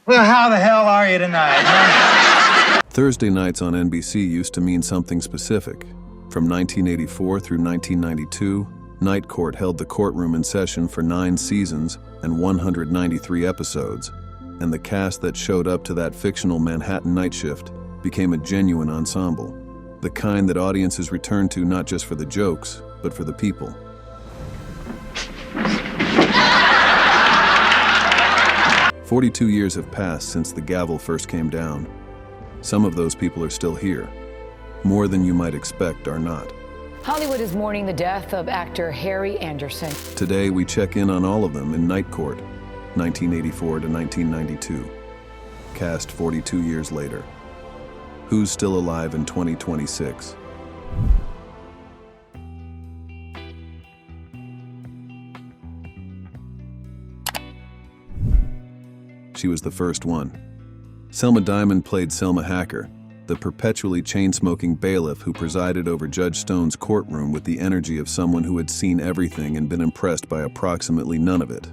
Well, how the hell are you tonight, huh? Thursday nights on NBC used to mean something specific. From 1984 through 1992, Night Court held the courtroom in session for 9 seasons and 193 episodes, and the cast that showed up to that fictional Manhattan night shift became a genuine ensemble, the kind that audiences returned to not just for the jokes, but for the people. "42 years have passed since the gavel first came down. Some of those people are still here. More than you might expect are not. Hollywood is mourning the death of actor Harry Anderson. Today we check in on all of them in Night Court, 1984 to 1992. Cast 42 years later. Who's still alive in 2026? She was the first one. Selma Diamond played Selma Hacker, the perpetually chain-smoking bailiff who presided over Judge Stone's courtroom with the energy of someone who had seen everything and been impressed by approximately none of it.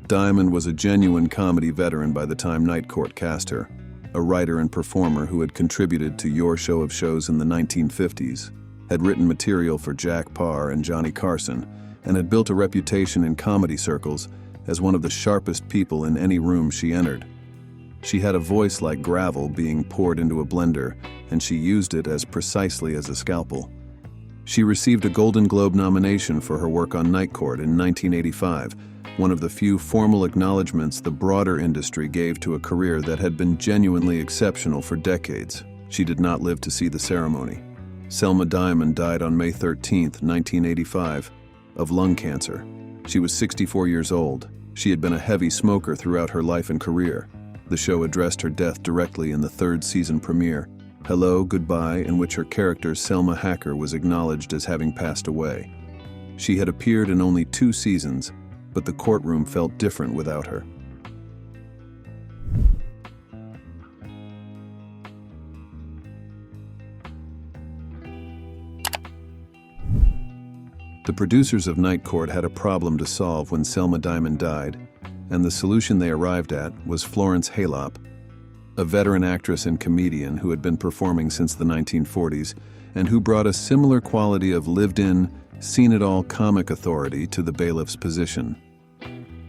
Diamond was a genuine comedy veteran by the time Night Court cast her, a writer and performer who had contributed to Your Show of Shows in the 1950s, had written material for Jack Paar and Johnny Carson, and had built a reputation in comedy circles as one of the sharpest people in any room she entered. She had a voice like gravel being poured into a blender, and she used it as precisely as a scalpel. She received a Golden Globe nomination for her work on Night Court in 1985, one of the few formal acknowledgments the broader industry gave to a career that had been genuinely exceptional for decades. She did not live to see the ceremony. Selma Diamond died on May 13, 1985, of lung cancer. She was 64 years old. She had been a heavy smoker throughout her life and career. The show addressed her death directly in the 3rd season premiere, Hello, Goodbye, in which her character Selma Hacker was acknowledged as having passed away. She had appeared in only 2 seasons, but the courtroom felt different without her. The producers of Night Court had a problem to solve when Selma Diamond died, and the solution they arrived at was Florence Halop, a veteran actress and comedian who had been performing since the 1940s and who brought a similar quality of lived-in, seen-it-all comic authority to the bailiff's position.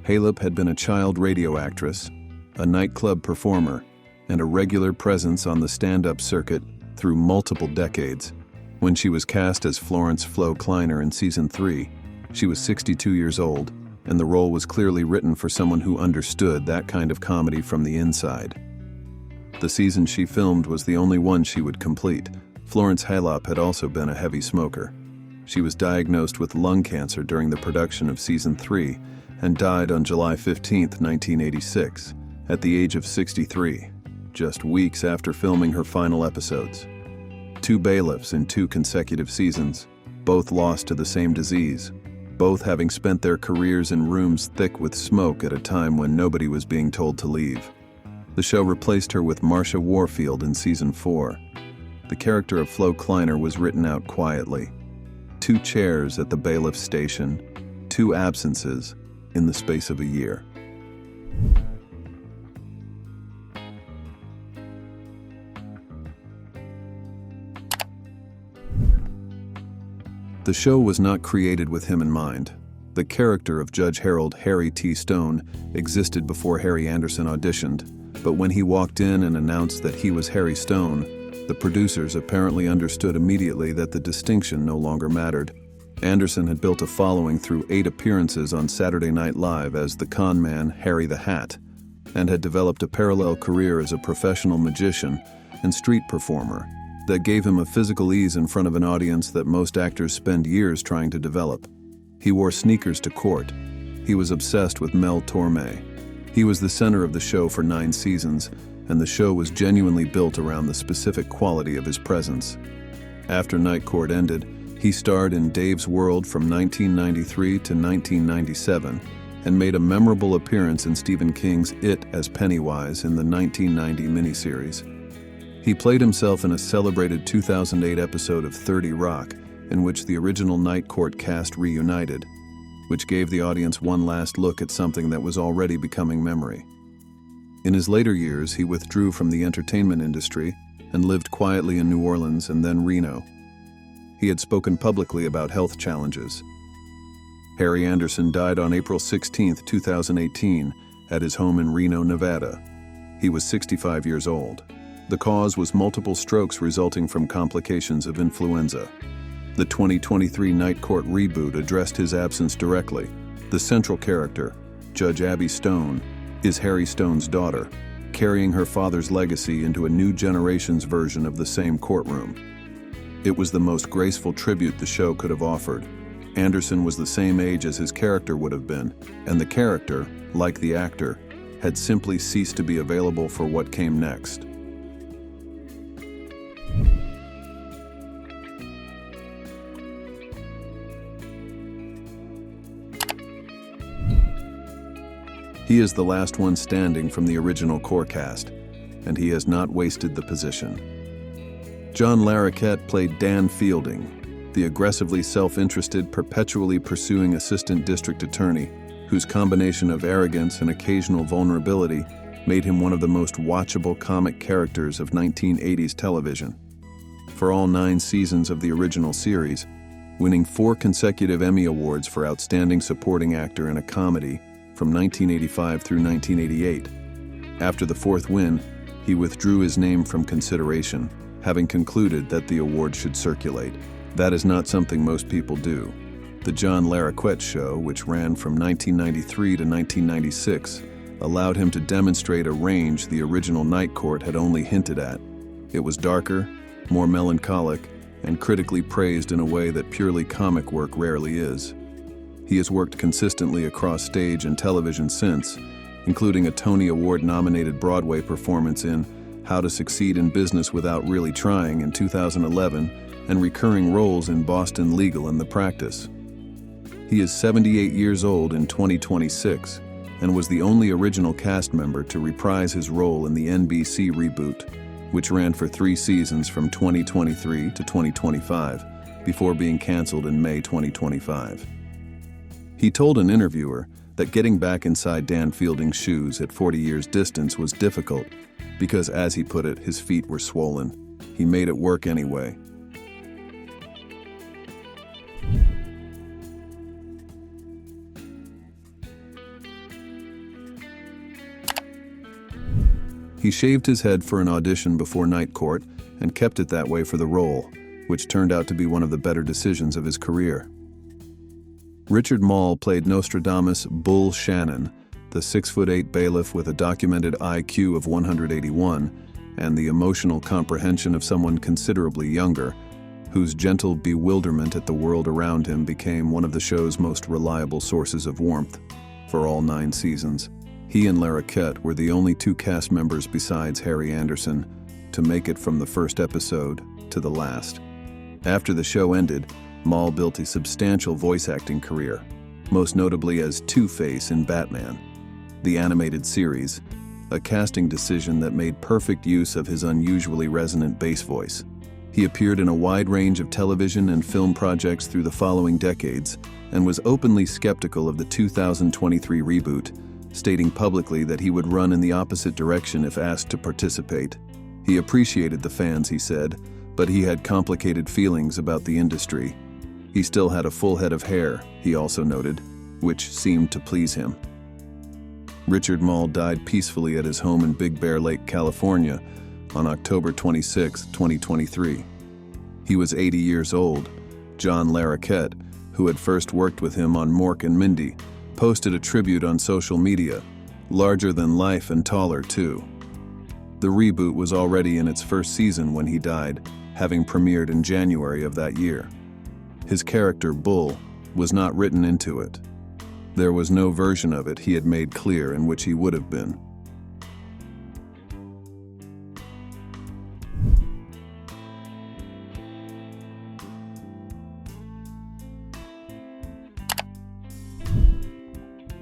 Halop had been a child radio actress, a nightclub performer, and a regular presence on the stand-up circuit through multiple decades. When she was cast as Florence Flo Kleiner in Season 3, she was 62 years old, and the role was clearly written for someone who understood that kind of comedy from the inside. The season she filmed was the only one she would complete. Florence Halop had also been a heavy smoker. She was diagnosed with lung cancer during the production of Season 3 and died on July 15, 1986, at the age of 63, just weeks after filming her final episodes. 2 bailiffs in 2 consecutive seasons, both lost to the same disease, both having spent their careers in rooms thick with smoke at a time when nobody was being told to leave. The show replaced her with Marsha Warfield in Season 4. The character of Flo Kleiner was written out quietly. 2 chairs at the bailiff's station, 2 absences in the space of a year. The show was not created with him in mind. The character of Judge Harold Harry T. Stone existed before Harry Anderson auditioned, but when he walked in and announced that he was Harry Stone, the producers apparently understood immediately that the distinction no longer mattered. Anderson had built a following through 8 appearances on Saturday Night Live as the con man Harry the Hat, and had developed a parallel career as a professional magician and street performer that gave him a physical ease in front of an audience that most actors spend years trying to develop. He wore sneakers to court. He was obsessed with Mel Torme. He was the center of the show for 9 seasons, and the show was genuinely built around the specific quality of his presence. After Night Court ended, he starred in Dave's World from 1993 to 1997 and made a memorable appearance in Stephen King's It as Pennywise in the 1990 miniseries. He played himself in a celebrated 2008 episode of 30 Rock, in which the original Night Court cast reunited, which gave the audience one last look at something that was already becoming memory. In his later years, he withdrew from the entertainment industry and lived quietly in New Orleans and then Reno. He had spoken publicly about health challenges. Harry Anderson died on April 16, 2018, at his home in Reno, Nevada. He was 65 years old. The cause was multiple strokes resulting from complications of influenza. The 2023 Night Court reboot addressed his absence directly. The central character, Judge Abby Stone, is Harry Stone's daughter, carrying her father's legacy into a new generation's version of the same courtroom. It was the most graceful tribute the show could have offered. Anderson was the same age as his character would have been, and the character, like the actor, had simply ceased to be available for what came next. He is the last one standing from the original core cast, and he has not wasted the position. John Larroquette played Dan Fielding, the aggressively self-interested, perpetually pursuing assistant district attorney, whose combination of arrogance and occasional vulnerability made him one of the most watchable comic characters of 1980s television. For all 9 seasons of the original series, winning 4 consecutive Emmy Awards for Outstanding Supporting Actor in a Comedy from 1985 through 1988. After the 4th win, he withdrew his name from consideration, having concluded that the award should circulate. That is not something most people do. The John Larroquette Show, which ran from 1993 to 1996, allowed him to demonstrate a range the original Night Court had only hinted at. It was darker, more melancholic, and critically praised in a way that purely comic work rarely is. He has worked consistently across stage and television since, including a Tony Award-nominated Broadway performance in How to Succeed in Business Without Really Trying in 2011, and recurring roles in Boston Legal and The Practice. He is 78 years old in 2026, and was the only original cast member to reprise his role in the NBC reboot, which ran for 3 seasons from 2023 to 2025, before being canceled in May 2025. He told an interviewer that getting back inside Dan Fielding's shoes at 40 years' distance was difficult because, as he put it, his feet were swollen. He made it work anyway. He shaved his head for an audition before Night Court and kept it that way for the role, which turned out to be one of the better decisions of his career. Richard Moll played Nostradamus Bull Shannon, the 6'8" bailiff with a documented IQ of 181 and the emotional comprehension of someone considerably younger, whose gentle bewilderment at the world around him became one of the show's most reliable sources of warmth for all 9 seasons. He and Larroquette were the only 2 cast members besides Harry Anderson to make it from the first episode to the last. After the show ended, Moll built a substantial voice acting career, most notably as Two-Face in Batman, the animated series, a casting decision that made perfect use of his unusually resonant bass voice. He appeared in a wide range of television and film projects through the following decades and was openly skeptical of the 2023 reboot, stating publicly that he would run in the opposite direction if asked to participate. He appreciated the fans, he said, but he had complicated feelings about the industry. He still had a full head of hair, he also noted, which seemed to please him. Richard Moll died peacefully at his home in Big Bear Lake, California, on October 26, 2023. He was 80 years old. John Larroquette, who had first worked with him on Mork and Mindy, posted a tribute on social media, larger than life and taller too. The reboot was already in its first season when he died, having premiered in January of that year. His character, Bull, was not written into it. There was no version of it he had made clear in which he would have been.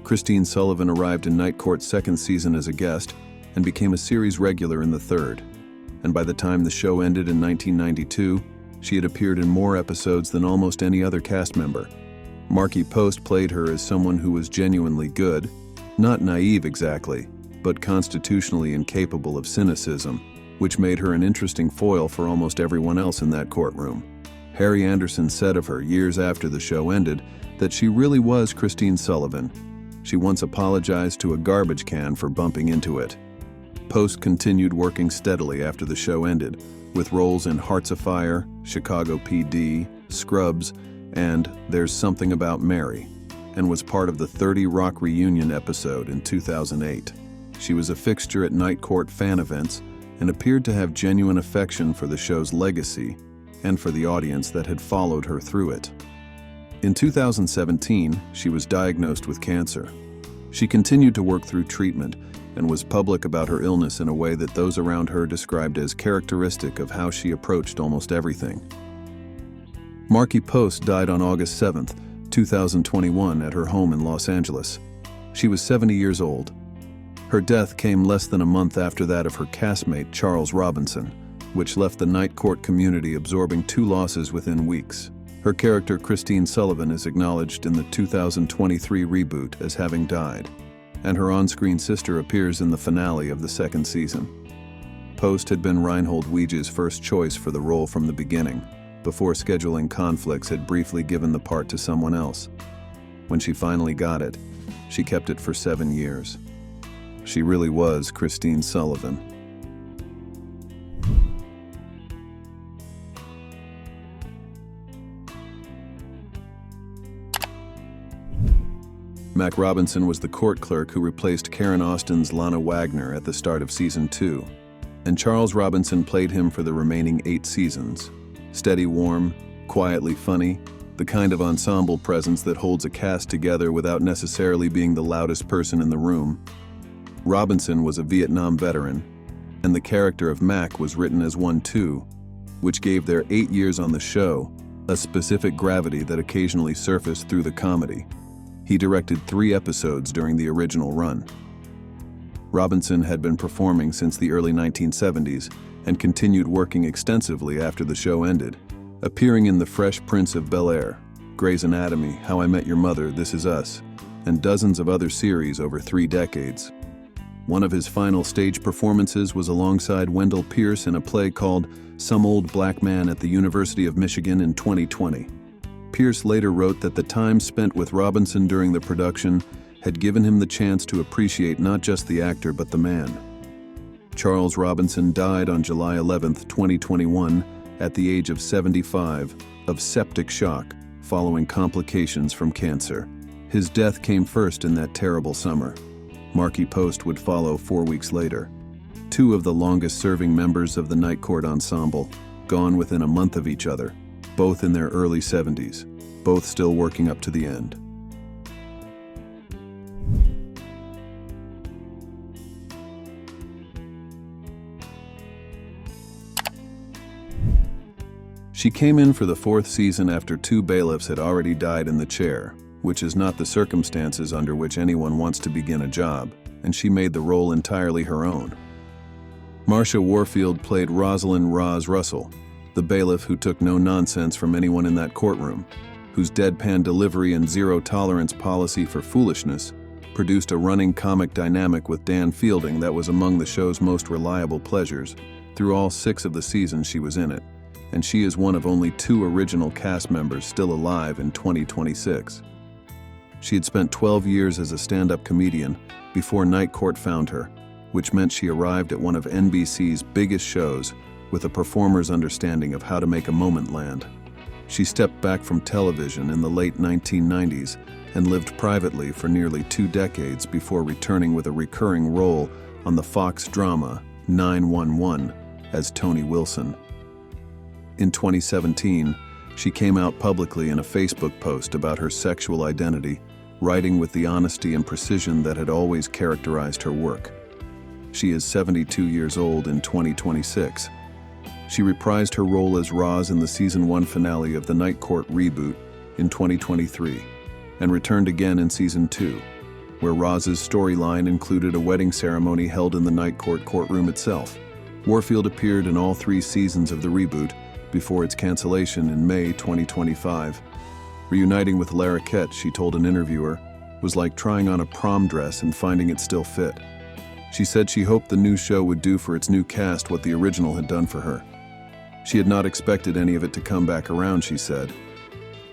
Christine Sullivan arrived in Night Court's 2nd season as a guest and became a series regular in the 3rd. And by the time the show ended in 1992, she had appeared in more episodes than almost any other cast member. Markie Post played her as someone who was genuinely good, not naive exactly, but constitutionally incapable of cynicism, which made her an interesting foil for almost everyone else in that courtroom. Harry Anderson said of her years after the show ended that she really was Christine Sullivan. She once apologized to a garbage can for bumping into it. Post continued working steadily after the show ended, with roles in Hearts of Fire, Chicago PD, Scrubs, and There's Something About Mary, and was part of the 30 Rock reunion episode in 2008. She was a fixture at Night Court fan events and appeared to have genuine affection for the show's legacy and for the audience that had followed her through it. In 2017, she was diagnosed with cancer. She continued to work through treatment and was public about her illness in a way that those around her described as characteristic of how she approached almost everything. Markie Post died on August 7, 2021 at her home in Los Angeles. She was 70 years old. Her death came less than a month after that of her castmate Charles Robinson, which left the Night Court community absorbing 2 losses within weeks. Her character Christine Sullivan is acknowledged in the 2023 reboot as having died, and her on-screen sister appears in the finale of the 2nd season. Post had been Reinhold Weege's first choice for the role from the beginning, before scheduling conflicts had briefly given the part to someone else. When she finally got it, she kept it for 7 years. She really was Christine Sullivan. Mac Robinson was the court clerk who replaced Karen Austin's Lana Wagner at the start of season 2, and Charles Robinson played him for the remaining 8 seasons. Steady, warm, quietly funny, the kind of ensemble presence that holds a cast together without necessarily being the loudest person in the room. Robinson was a Vietnam veteran, and the character of Mac was written as one too, which gave their 8 years on the show a specific gravity that occasionally surfaced through the comedy. He directed 3 episodes during the original run. Robinson had been performing since the early 1970s and continued working extensively after the show ended, appearing in The Fresh Prince of Bel-Air, Grey's Anatomy, How I Met Your Mother, This Is Us, and dozens of other series over 3 decades. One of his final stage performances was alongside Wendell Pierce in a play called Some Old Black Man at the University of Michigan in 2020. Pierce later wrote that the time spent with Robinson during the production had given him the chance to appreciate not just the actor but the man. Charles Robinson died on July 11, 2021, at the age of 75, of septic shock following complications from cancer. His death came first in that terrible summer. Markie Post would follow 4 weeks later. 2 of the longest-serving members of the Night Court ensemble, gone within a month of each other, both in their early 70s, both still working up to the end. She came in for the 4th season after 2 bailiffs had already died in the chair, which is not the circumstances under which anyone wants to begin a job, and she made the role entirely her own. Marsha Warfield played Rosalind Roz Russell, the bailiff who took no nonsense from anyone in that courtroom, whose deadpan delivery and zero-tolerance policy for foolishness produced a running comic dynamic with Dan Fielding that was among the show's most reliable pleasures through all 6 of the seasons she was in it, and she is one of only 2 original cast members still alive in 2026. She had spent 12 years as a stand-up comedian before Night Court found her, which meant she arrived at one of NBC's biggest shows with a performer's understanding of how to make a moment land. She stepped back from television in the late 1990s and lived privately for nearly 2 decades before returning with a recurring role on the Fox drama 911 as Tony Wilson. In 2017, she came out publicly in a Facebook post about her sexual identity, writing with the honesty and precision that had always characterized her work. She is 72 years old in 2026. She reprised her role as Roz in the Season 1 finale of the Night Court reboot in 2023, and returned again in Season 2, where Roz's storyline included a wedding ceremony held in the Night Court courtroom itself. Warfield appeared in all 3 seasons of the reboot before its cancellation in May 2025. Reuniting with Larroquette, she told an interviewer, was like trying on a prom dress and finding it still fit. She said she hoped the new show would do for its new cast what the original had done for her. She had not expected any of it to come back around, she said,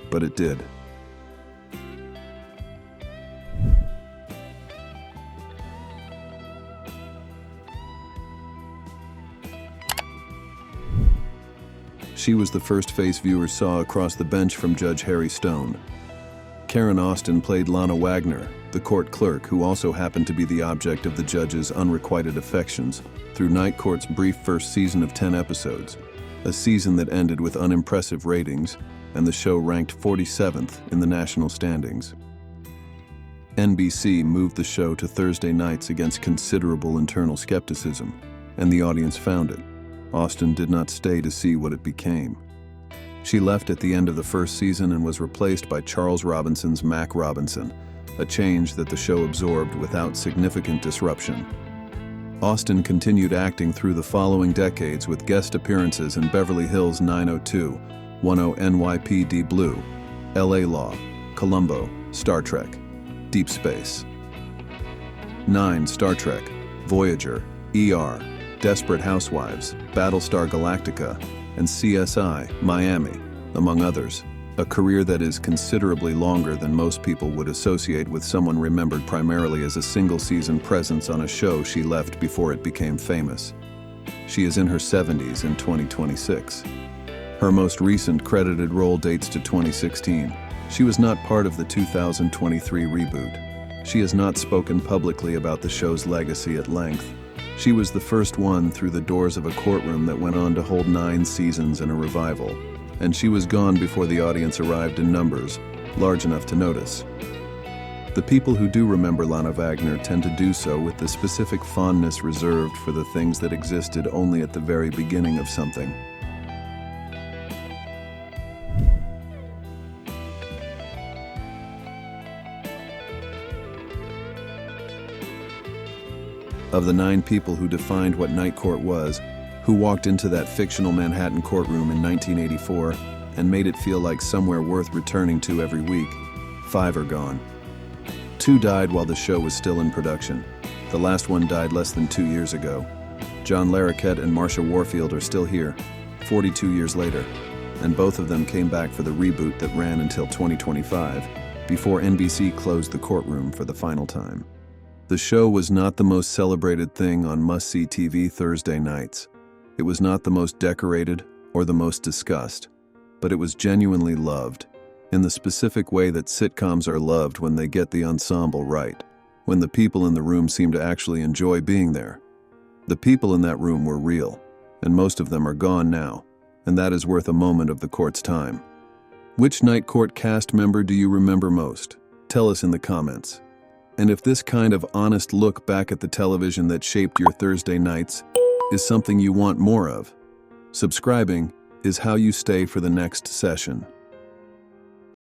but it did. She was the first face viewers saw across the bench from Judge Harry Stone. Karen Austin played Lana Wagner, the court clerk who also happened to be the object of the judge's unrequited affections through Night Court's brief first season of 10 episodes, a season that ended with unimpressive ratings, and the show ranked 47th in the national standings. NBC moved the show to Thursday nights against considerable internal skepticism, and the audience found it. Austin did not stay to see what it became. She left at the end of the first season and was replaced by Charles Robinson's Mac Robinson, a change that the show absorbed without significant disruption. Austin continued acting through the following decades with guest appearances in Beverly Hills 90210, NYPD Blue, LA Law, Columbo, Star Trek, Deep Space, 9 Star Trek, Voyager, ER, Desperate Housewives, Battlestar Galactica, and CSI Miami, among others. A career that is considerably longer than most people would associate with someone remembered primarily as a single-season presence on a show she left before it became famous. She is in her 70s in 2026. Her most recent credited role dates to 2016. She was not part of the 2023 reboot. She has not spoken publicly about the show's legacy at length. She was the first one through the doors of a courtroom that went on to hold 9 seasons and a revival, and she was gone before the audience arrived in numbers large enough to notice. The people who do remember Lana Wagner tend to do so with the specific fondness reserved for the things that existed only at the very beginning of something. Of the 9 people who defined what Night Court was, who walked into that fictional Manhattan courtroom in 1984 and made it feel like somewhere worth returning to every week, 5 are gone. 2 died while the show was still in production. The last one died less than 2 years ago. John Larroquette and Marsha Warfield are still here, 42 years later, and both of them came back for the reboot that ran until 2025, before NBC closed the courtroom for the final time. The show was not the most celebrated thing on must-see TV Thursday nights. It was not the most decorated or the most discussed, but it was genuinely loved, in the specific way that sitcoms are loved when they get the ensemble right, when the people in the room seem to actually enjoy being there. The people in that room were real, and most of them are gone now, and that is worth a moment of the court's time. Which Night Court cast member do you remember most? Tell us in the comments. And if this kind of honest look back at the television that shaped your Thursday nights is something you want more of, subscribing is how you stay for the next session.